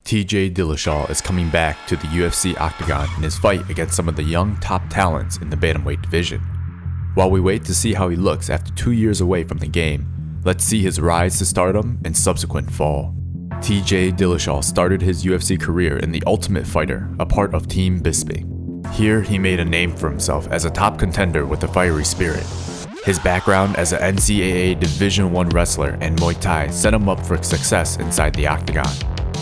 TJ Dillashaw is coming back to the UFC octagon in his fight against some of the young top talents in the Bantamweight division. While we wait to see how he looks after 2 years away from the game, let's see his rise to stardom and subsequent fall. TJ Dillashaw started his UFC career in The Ultimate Fighter, a part of Team Bisping. Here, he made a name for himself as a top contender with a fiery spirit. His background as an NCAA Division I wrestler and Muay Thai set him up for success inside the octagon.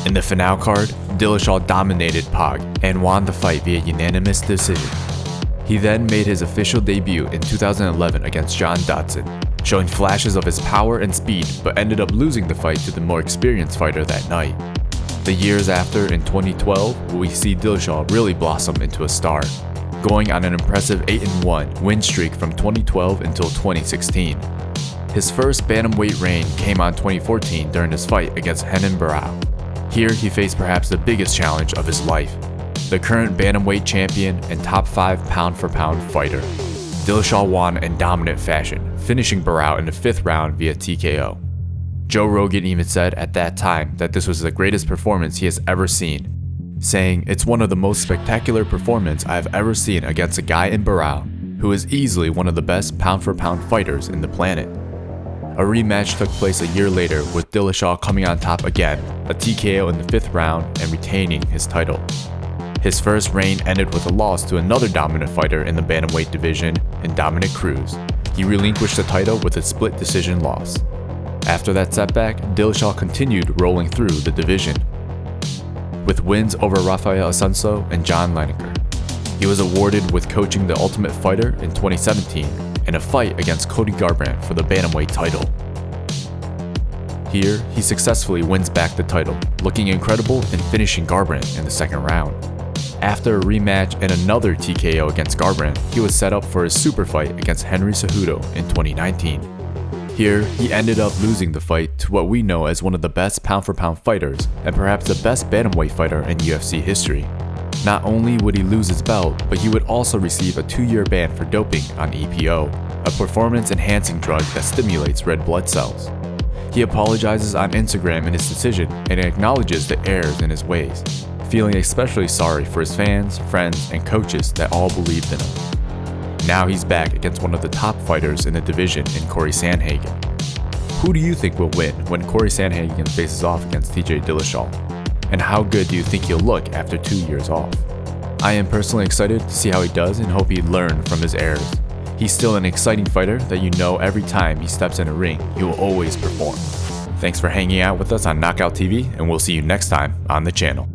In the finale card, Dillashaw dominated Pog and won the fight via unanimous decision. He then made his official debut in 2011 against John Dodson, showing flashes of his power and speed, but ended up losing the fight to the more experienced fighter that night. The years after, in 2012, we see Dillashaw really blossom into a star, going on an impressive 8-1 win streak from 2012 until 2016. His first bantamweight reign came on 2014 during his fight against Renan Barao. Here, he faced perhaps the biggest challenge of his life, the current bantamweight champion and top 5 pound-for-pound fighter. Dillashaw won in dominant fashion, finishing Barao in the 5th round via TKO. Joe Rogan even said at that time that this was the greatest performance he has ever seen, saying, "It's one of the most spectacular performances I have ever seen against a guy in Barao, who is easily one of the best pound-for-pound fighters in the planet." A rematch took place a year later with Dillashaw coming on top again, a TKO in the 5th round and retaining his title. His first reign ended with a loss to another dominant fighter in the bantamweight division in Dominic Cruz. He relinquished the title with a split decision loss. After that setback, Dillashaw continued rolling through the division, with wins over Rafael Assunção and John Lineker. He was awarded with coaching The Ultimate Fighter in 2017 and a fight against Cody Garbrandt for the bantamweight title. Here, he successfully wins back the title, looking incredible and finishing Garbrandt in the 2nd round. After a rematch and another TKO against Garbrandt, he was set up for his super fight against Henry Cejudo in 2019. Here, he ended up losing the fight to what we know as one of the best pound-for-pound fighters and perhaps the best bantamweight fighter in UFC history. Not only would he lose his belt, but he would also receive a 2-year ban for doping on EPO, a performance-enhancing drug that stimulates red blood cells. He apologizes on Instagram in his decision and acknowledges the errors in his ways, feeling especially sorry for his fans, friends, and coaches that all believed in him. Now he's back against one of the top fighters in the division in Cory Sandhagen. Who do you think will win when Cory Sandhagen faces off against TJ Dillashaw? And how good do you think he'll look after 2 years off? I am personally excited to see how he does and hope he learned from his errors. He's still an exciting fighter that you know every time he steps in a ring, he will always perform. Thanks for hanging out with us on Knockout TV, and we'll see you next time on the channel.